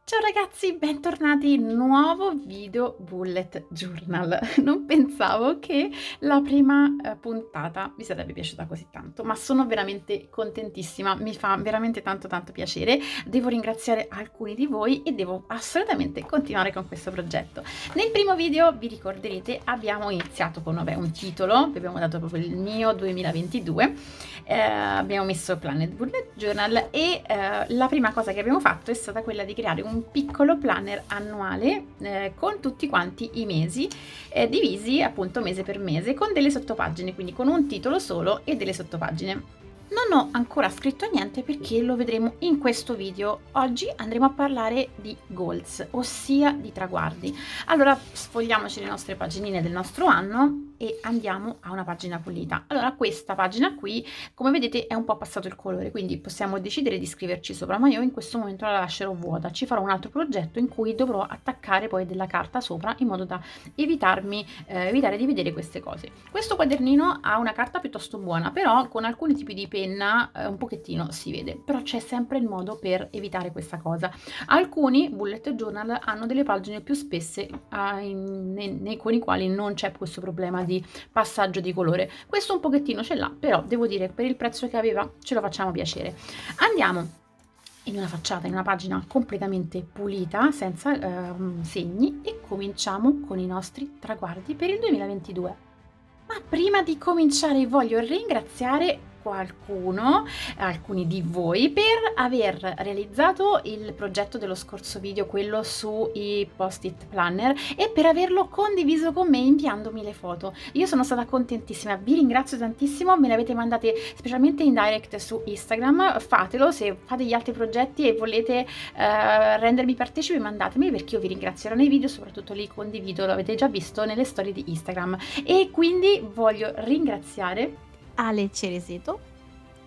Ciao ragazzi, bentornati in nuovo video bullet journal. Non pensavo che la prima puntata vi sarebbe piaciuta così tanto, ma sono veramente contentissima, mi fa veramente tanto piacere. Devo ringraziare alcuni di voi e devo assolutamente continuare con questo progetto. Nel primo video, vi ricorderete, abbiamo iniziato con un titolo, vi abbiamo dato proprio il mio 2022, abbiamo messo Planet Bullet Journal e la prima cosa che abbiamo fatto è stata quella di creare un piccolo planner annuale con tutti quanti i mesi divisi appunto mese per mese con delle sottopagine, quindi con un titolo solo e delle sottopagine. Non ho ancora scritto niente perché lo vedremo in questo video. Oggi andremo a parlare di goals, ossia di traguardi. Allora sfogliamoci le nostre paginine del nostro anno e andiamo a una pagina pulita. Allora questa pagina qui, come vedete, è un po' passato il colore, quindi possiamo decidere di scriverci sopra, ma io in questo momento la lascerò vuota. Ci farò un altro progetto in cui dovrò attaccare poi della carta sopra in modo da evitare di vedere queste cose. Questo quadernino ha una carta piuttosto buona, però con alcuni tipi di penna un pochettino si vede, però c'è sempre il modo per evitare questa cosa. Alcuni bullet journal hanno delle pagine più spesse con i quali non c'è questo problema di passaggio di colore. Questo un pochettino ce l'ha, però devo dire per il prezzo che aveva ce lo facciamo piacere. Andiamo in una facciata, in una pagina completamente pulita, senza segni, e cominciamo con i nostri traguardi per il 2022. Ma prima di cominciare voglio ringraziare alcuni di voi, per aver realizzato il progetto dello scorso video, quello sui post-it planner, e per averlo condiviso con me inviandomi le foto. Io sono stata contentissima, vi ringrazio tantissimo, me le avete mandate specialmente in direct su Instagram. Fatelo, se fate gli altri progetti e volete rendermi partecipe, mandatemeli, perché io vi ringrazierò nei video, soprattutto li condivido, lo avete già visto nelle storie di Instagram. E quindi voglio ringraziare Ale Cereseto,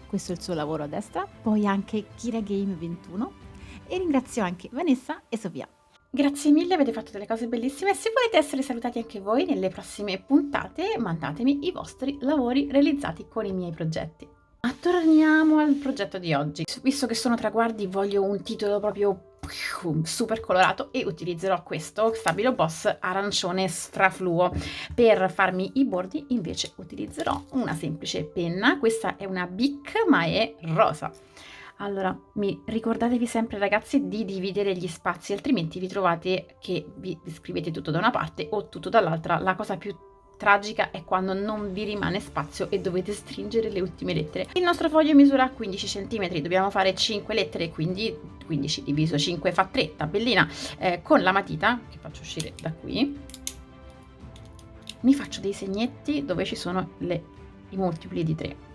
questo è il suo lavoro a destra, poi anche Kira Game 21, e ringrazio anche Vanessa e Sofia. Grazie mille, avete fatto delle cose bellissime. Se volete essere salutati anche voi nelle prossime puntate, mandatemi i vostri lavori realizzati con i miei progetti. Ma torniamo al progetto di oggi. Visto che sono traguardi, voglio un titolo proprio super colorato e utilizzerò questo Stabilo Boss arancione strafluo. Per farmi i bordi invece utilizzerò una semplice penna. Questa è una Bic ma è rosa. Allora, ricordatevi sempre ragazzi di dividere gli spazi, altrimenti vi trovate che vi scrivete tutto da una parte o tutto dall'altra. La cosa più tragica è quando non vi rimane spazio e dovete stringere le ultime lettere. Il nostro foglio misura 15 cm, dobbiamo fare 5 lettere, quindi 15 diviso 5 fa 3, tabellina. Con la matita, che faccio uscire da qui, mi faccio dei segnetti dove ci sono i multipli di 3.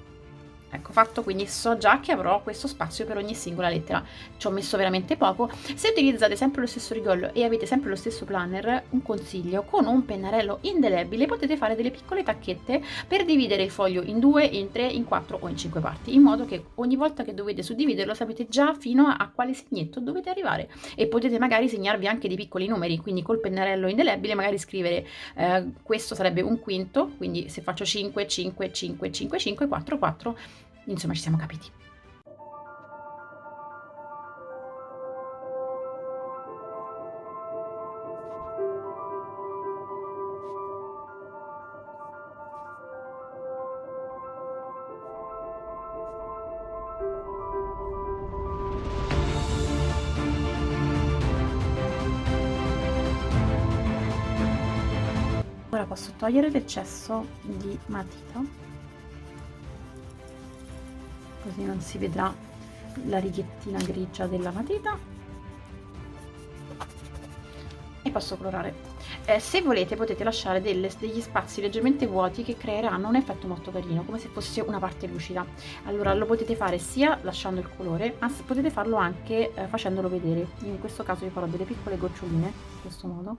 Ecco fatto, quindi so già che avrò questo spazio per ogni singola lettera. Ci ho messo veramente poco. Se utilizzate sempre lo stesso rigollo e avete sempre lo stesso planner, un consiglio: con un pennarello indelebile potete fare delle piccole tacchette per dividere il foglio in 2, in 3, in 4 o in 5 parti, in modo che ogni volta che dovete suddividerlo sapete già fino a quale segnetto dovete arrivare, e potete magari segnarvi anche dei piccoli numeri, quindi col pennarello indelebile magari scrivere questo sarebbe un quinto, quindi se faccio 5, 5, 5, 5, 5, 4, 4, insomma ci siamo capiti. Ora posso togliere l'eccesso di matita, così non si vedrà la righettina grigia della matita, e posso colorare. Se volete potete lasciare degli spazi leggermente vuoti che creeranno un effetto molto carino, come se fosse una parte lucida. Allora lo potete fare sia lasciando il colore, ma potete farlo anche facendolo vedere. In questo caso io farò delle piccole goccioline in questo modo.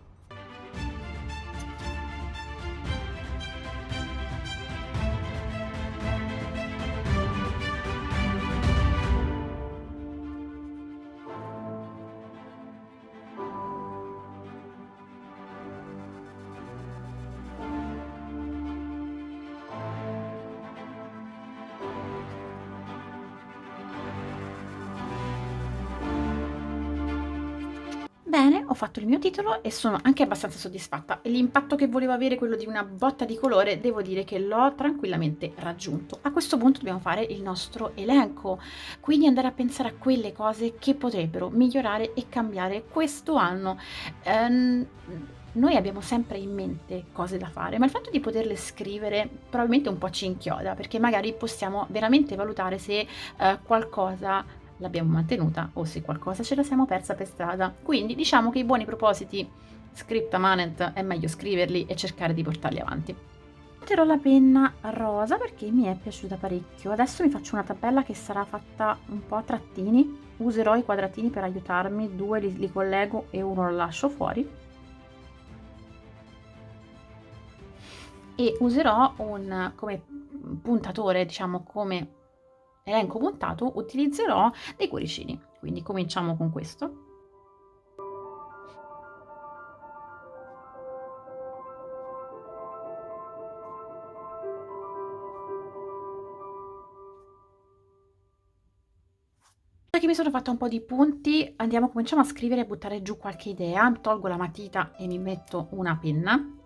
Bene, ho fatto il mio titolo e sono anche abbastanza soddisfatta. L'impatto che volevo avere, quello di una botta di colore, devo dire che l'ho tranquillamente raggiunto. A questo punto dobbiamo fare il nostro elenco, quindi andare a pensare a quelle cose che potrebbero migliorare e cambiare questo anno. Ehm, Noi abbiamo sempre in mente cose da fare, ma il fatto di poterle scrivere probabilmente un po' ci inchioda, perché magari possiamo veramente valutare se qualcosa l'abbiamo mantenuta o se qualcosa ce la siamo persa per strada. Quindi diciamo che i buoni propositi scripta manent è meglio scriverli e cercare di portarli avanti. Metterò la penna rosa perché mi è piaciuta parecchio. Adesso mi faccio una tabella che sarà fatta un po' a trattini. Userò i quadratini per aiutarmi, 2 li collego e 1 lo lascio fuori. E userò come puntatore, diciamo come elenco puntato, utilizzerò dei cuoricini. Quindi cominciamo con questo. Ora che mi sono fatta un po' di punti, cominciamo a scrivere e buttare giù qualche idea. Tolgo la matita e mi metto una penna.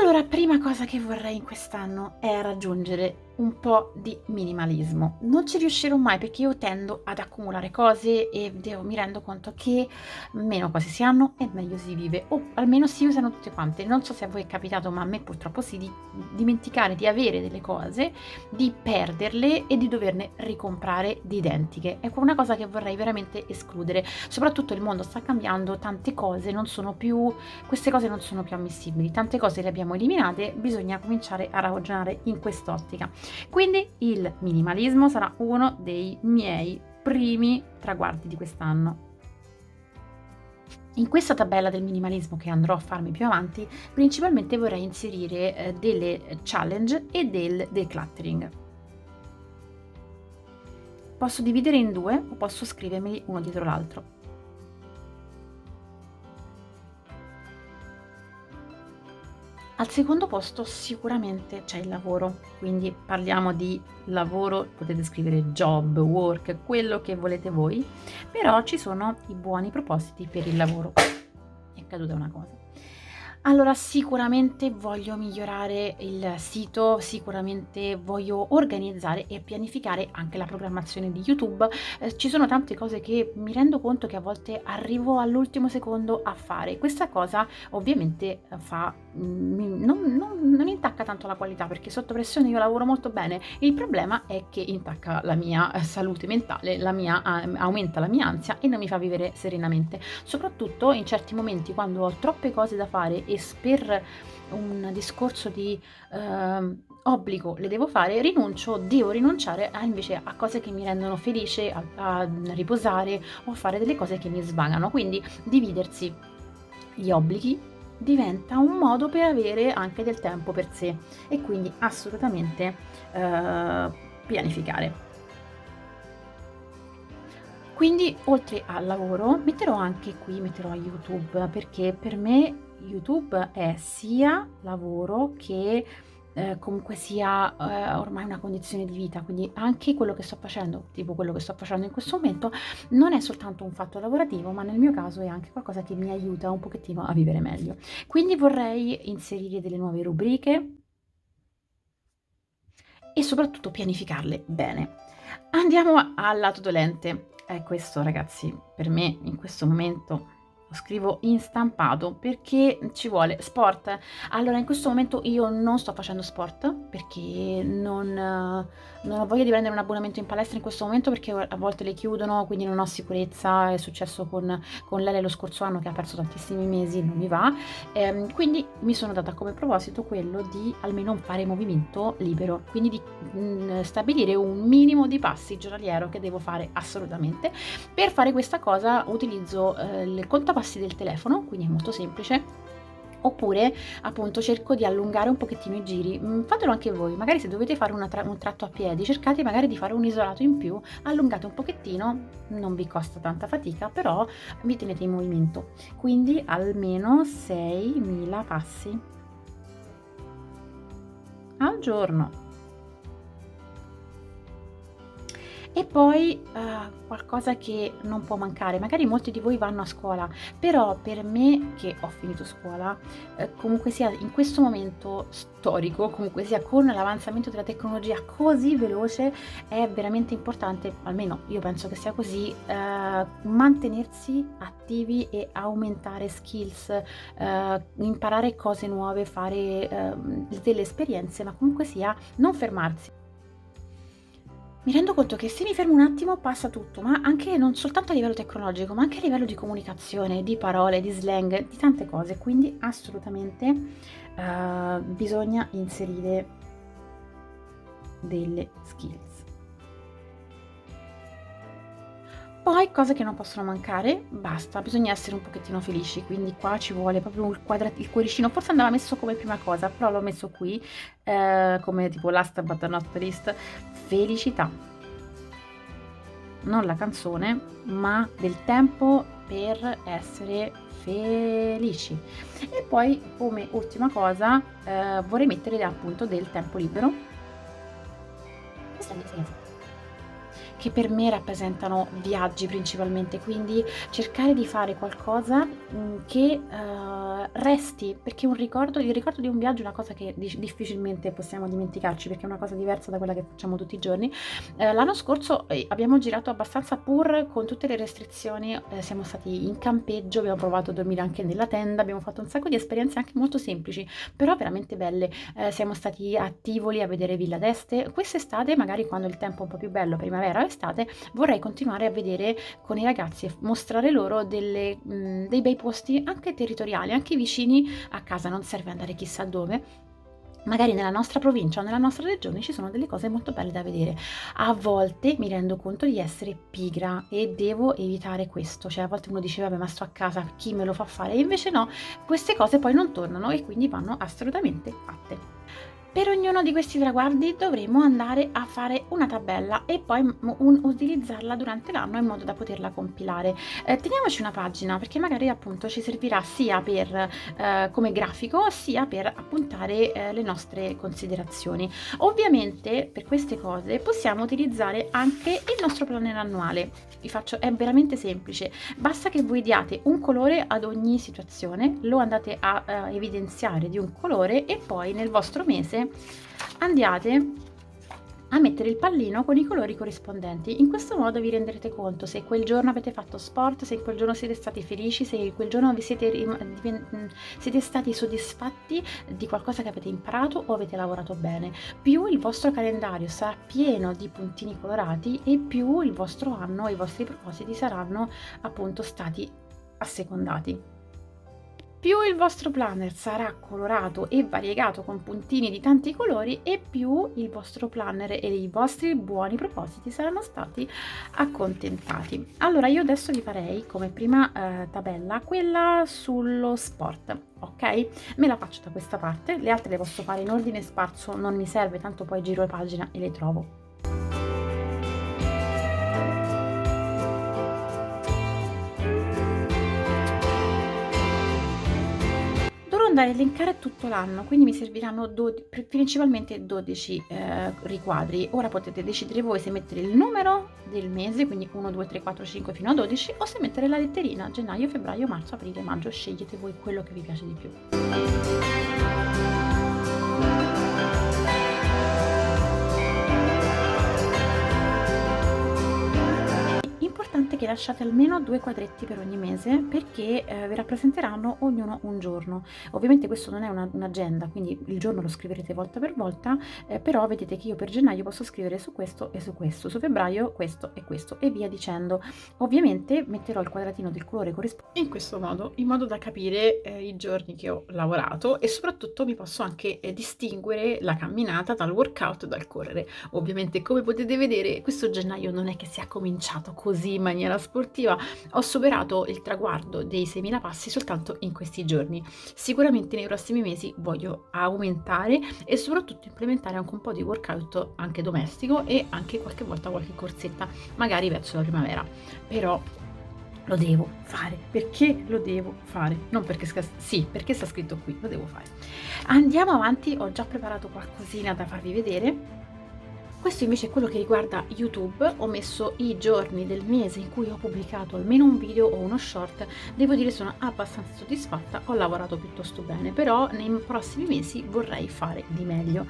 Allora, prima cosa che vorrei in quest'anno è raggiungere un po' di minimalismo. Non ci riuscirò mai perché io tendo ad accumulare cose e mi rendo conto che meno cose si hanno e meglio si vive, o almeno si usano tutte quante. Non so se a voi è capitato, ma a me purtroppo sì, di dimenticare di avere delle cose, di perderle e di doverne ricomprare di identiche. Ecco, una cosa che vorrei veramente escludere. Soprattutto il mondo sta cambiando, tante cose non sono più, queste cose non sono più ammissibili, tante cose le abbiamo eliminate, bisogna cominciare a ragionare in quest'ottica. Quindi il minimalismo sarà uno dei miei primi traguardi di quest'anno. In questa tabella del minimalismo che andrò a farmi più avanti, principalmente vorrei inserire delle challenge e del decluttering. Posso dividere in due o posso scrivermeli uno dietro l'altro. Al secondo posto sicuramente c'è il lavoro, quindi parliamo di lavoro, potete scrivere job, work, quello che volete voi, però ci sono i buoni propositi per il lavoro. È caduta una cosa. Allora, sicuramente voglio migliorare il sito, sicuramente voglio organizzare e pianificare anche la programmazione di YouTube. Ci sono tante cose che mi rendo conto che a volte arrivo all'ultimo secondo a fare. Questa cosa ovviamente non intacca tanto la qualità perché sotto pressione io lavoro molto bene. Il problema è che intacca la mia salute mentale, aumenta la mia ansia e non mi fa vivere serenamente. Soprattutto in certi momenti quando ho troppe cose da fare e per un discorso di obbligo le devo fare, devo rinunciare invece a cose che mi rendono felice, a riposare o a fare delle cose che mi svagano. Quindi dividersi gli obblighi diventa un modo per avere anche del tempo per sé e quindi assolutamente pianificare. Quindi oltre al lavoro metterò anche qui, metterò YouTube, perché per me YouTube è sia lavoro che comunque sia ormai una condizione di vita, quindi anche quello che sto facendo, tipo quello che sto facendo in questo momento, non è soltanto un fatto lavorativo, ma nel mio caso è anche qualcosa che mi aiuta un pochettino a vivere meglio. Quindi vorrei inserire delle nuove rubriche e soprattutto pianificarle bene. Andiamo al lato dolente. Questo ragazzi, per me in questo momento lo scrivo in stampato perché ci vuole sport. Allora, in questo momento io non sto facendo sport perché non ho voglia di prendere un abbonamento in palestra in questo momento perché a volte le chiudono, quindi non ho sicurezza. È successo con Lele lo scorso anno che ha perso tantissimi mesi, non mi va. Quindi mi sono data come proposito quello di almeno fare movimento libero, quindi di stabilire un minimo di passi giornaliero che devo fare assolutamente. Per fare questa cosa utilizzo il contapassi del telefono, quindi è molto semplice. Oppure appunto cerco di allungare un pochettino i giri. Fatelo anche voi, magari se dovete fare un tratto a piedi, cercate magari di fare un isolato in più, allungate un pochettino, non vi costa tanta fatica, però vi tenete in movimento. Quindi almeno 6.000 passi al giorno. E poi, qualcosa che non può mancare, magari molti di voi vanno a scuola, però per me che ho finito scuola, comunque sia in questo momento storico, comunque sia con l'avanzamento della tecnologia così veloce, è veramente importante, almeno io penso che sia così, mantenersi attivi e aumentare skills, imparare cose nuove, fare, delle esperienze, ma comunque sia non fermarsi. Mi rendo conto che se mi fermo un attimo passa tutto, ma anche non soltanto a livello tecnologico, ma anche a livello di comunicazione, di parole, di slang, di tante cose. Quindi assolutamente bisogna inserire delle skills. Poi cose che non possono mancare, basta, bisogna essere un pochettino felici, quindi qua ci vuole proprio il cuoricino, forse andava messo come prima cosa, però l'ho messo qui, come tipo last but not least, felicità. Non la canzone, ma del tempo per essere felici. E poi come ultima cosa, vorrei mettere appunto del tempo libero. Questa è la mia esperienza. Che per me rappresentano viaggi principalmente, quindi cercare di fare qualcosa, che, resti, perché il ricordo di un viaggio è una cosa che difficilmente possiamo dimenticarci, perché è una cosa diversa da quella che facciamo tutti i giorni. L'anno scorso, abbiamo girato abbastanza pur con tutte le restrizioni, siamo stati in campeggio, abbiamo provato a dormire anche nella tenda, abbiamo fatto un sacco di esperienze anche molto semplici, però veramente belle. Siamo stati a Tivoli a vedere Villa d'Este. Quest'estate, magari quando il tempo è un po' più bello, primavera o estate, vorrei continuare a vedere con i ragazzi e mostrare loro dei bei posti anche territoriali, anche vicini a casa, non serve andare chissà dove. Magari nella nostra provincia o nella nostra regione ci sono delle cose molto belle da vedere. A volte mi rendo conto di essere pigra e devo evitare questo, cioè a volte uno dice vabbè ma sto a casa, chi me lo fa fare? E invece no, queste cose poi non tornano e quindi vanno assolutamente fatte. Per ognuno di questi traguardi dovremo andare a fare una tabella e poi utilizzarla durante l'anno in modo da poterla compilare. Teniamoci una pagina perché magari appunto ci servirà sia per come grafico sia per appuntare le nostre considerazioni. Ovviamente per queste cose possiamo utilizzare anche il nostro planner annuale. È veramente semplice, basta che voi diate un colore ad ogni situazione, lo andate a evidenziare di un colore e poi nel vostro mese andiate a mettere il pallino con i colori corrispondenti. In questo modo vi renderete conto se quel giorno avete fatto sport, se quel giorno siete stati felici, se quel giorno vi siete stati soddisfatti di qualcosa che avete imparato o avete lavorato bene. Più il vostro calendario sarà pieno di puntini colorati e più il vostro anno e i vostri propositi saranno appunto stati assecondati. Più il vostro planner sarà colorato e variegato con puntini di tanti colori e più il vostro planner e i vostri buoni propositi saranno stati accontentati. Allora io adesso vi farei come prima tabella quella sullo sport, ok? Me la faccio da questa parte, le altre le posso fare in ordine sparso, non mi serve, tanto poi giro la pagina e le trovo. Andare a elencare tutto l'anno, quindi mi serviranno principalmente 12 riquadri. Ora potete decidere voi se mettere il numero del mese, quindi 1, 2, 3, 4, 5 fino a 12, o se mettere la letterina gennaio, febbraio, marzo, aprile, maggio. Scegliete voi quello che vi piace di più. Importante che lasciate almeno 2 quadretti per ogni mese perché vi rappresenteranno ognuno un giorno. Ovviamente questo non è un'agenda, quindi il giorno lo scriverete volta per volta, però vedete che io per gennaio posso scrivere su questo e su febbraio questo e via dicendo. Ovviamente metterò il quadratino del colore corrispondente in questo modo, in modo da capire i giorni che ho lavorato e soprattutto mi posso anche distinguere la camminata dal workout, dal correre. Ovviamente come potete vedere questo gennaio non è che sia cominciato così in maniera sportiva, ho superato il traguardo dei 6.000 passi soltanto in questi giorni. Sicuramente nei prossimi mesi voglio aumentare e soprattutto implementare anche un po' di workout anche domestico e anche qualche volta qualche corsetta, magari verso la primavera. Però lo devo fare. Perché lo devo fare? Non perché perché sta scritto qui, lo devo fare. Andiamo avanti, ho già preparato qualcosina da farvi vedere. Questo invece è quello che riguarda YouTube. Ho messo i giorni del mese in cui ho pubblicato almeno un video o uno short. Devo dire sono abbastanza soddisfatta, ho lavorato piuttosto bene, però nei prossimi mesi vorrei fare di meglio.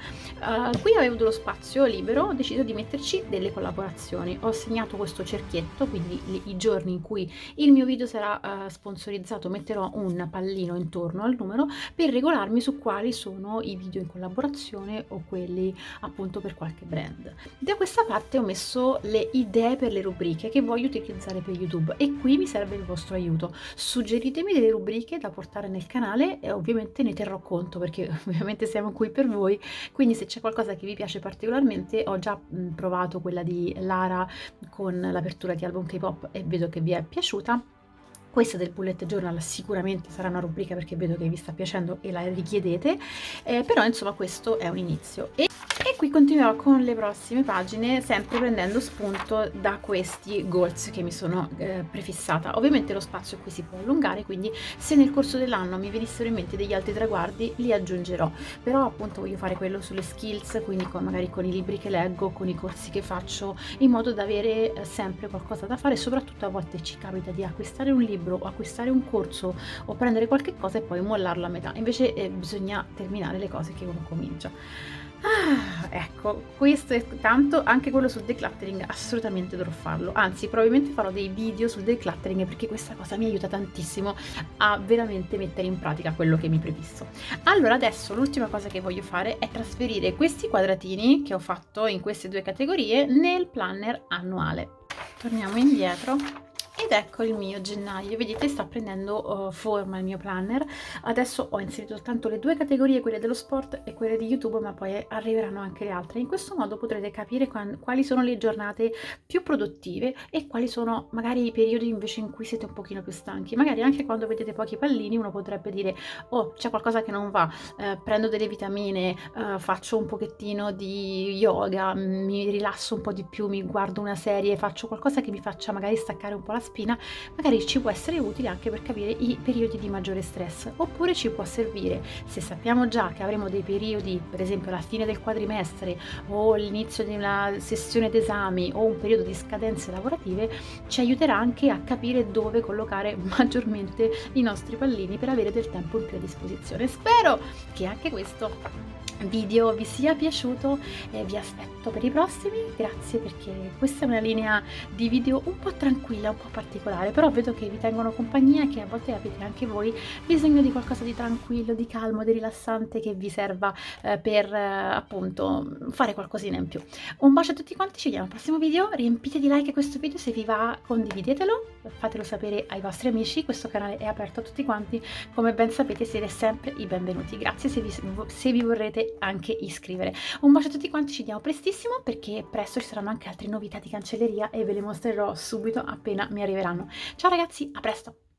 Qui avevo dello spazio libero, ho deciso di metterci delle collaborazioni. Ho segnato questo cerchietto, quindi i giorni in cui il mio video sarà sponsorizzato metterò un pallino intorno al numero per regolarmi su quali sono i video in collaborazione o quelli appunto per qualche brand. Da questa parte ho messo le idee per le rubriche che voglio utilizzare per YouTube e qui mi serve il vostro aiuto. Suggeritemi delle rubriche da portare nel canale e ovviamente ne terrò conto perché ovviamente siamo qui per voi, quindi se c'è qualcosa che vi piace particolarmente, ho già provato quella di Lara con l'apertura di album K-pop e vedo che vi è piaciuta. Questa del bullet journal sicuramente sarà una rubrica perché vedo che vi sta piacendo e la richiedete, però insomma questo è un inizio. E qui continuerò con le prossime pagine, sempre prendendo spunto da questi goals che mi sono prefissata. Ovviamente lo spazio qui si può allungare, quindi se nel corso dell'anno mi venissero in mente degli altri traguardi li aggiungerò, però appunto voglio fare quello sulle skills, quindi magari con i libri che leggo, con i corsi che faccio, in modo da avere sempre qualcosa da fare. Soprattutto a volte ci capita di acquistare un libro o acquistare un corso o prendere qualche cosa e poi mollarlo a metà, invece bisogna terminare le cose che uno comincia. Ecco, questo è tanto, anche quello sul decluttering assolutamente dovrò farlo, anzi probabilmente farò dei video sul decluttering perché questa cosa mi aiuta tantissimo a veramente mettere in pratica quello che mi prefisso. Allora adesso l'ultima cosa che voglio fare è trasferire questi quadratini che ho fatto in queste due categorie nel planner annuale. Torniamo indietro. Ed ecco il mio gennaio, vedete sta prendendo forma il mio planner. Adesso ho inserito soltanto le due categorie, quelle dello sport e quelle di YouTube, ma poi arriveranno anche le altre. In questo modo potrete capire quali sono le giornate più produttive e quali sono magari i periodi invece in cui siete un pochino più stanchi. Magari anche quando vedete pochi pallini uno potrebbe dire oh c'è qualcosa che non va, prendo delle vitamine, faccio un pochettino di yoga, mi rilasso un po' di più, mi guardo una serie, faccio qualcosa che mi faccia magari staccare un po' la spina, magari ci può essere utile anche per capire i periodi di maggiore stress, oppure ci può servire se sappiamo già che avremo dei periodi, per esempio alla fine del quadrimestre o l'inizio di una sessione d'esami o un periodo di scadenze lavorative, ci aiuterà anche a capire dove collocare maggiormente i nostri pallini per avere del tempo in più a disposizione. Spero che anche questo video vi sia piaciuto e vi aspetto per i prossimi. Grazie, perché questa è una linea di video un po' tranquilla, un po' particolare, però vedo che vi tengono compagnia e che a volte avete anche voi bisogno di qualcosa di tranquillo, di calmo, di rilassante che vi serva per appunto fare qualcosina in più. Un bacio a tutti quanti, ci vediamo al prossimo video, riempite di like questo video, se vi va condividetelo, fatelo sapere ai vostri amici, questo canale è aperto a tutti quanti, come ben sapete siete sempre i benvenuti. Grazie se vi vorrete anche iscrivere. Un bacio a tutti quanti, ci vediamo prestissimo perché presto ci saranno anche altre novità di cancelleria e ve le mostrerò subito appena mi arriveranno. Ciao ragazzi, a presto!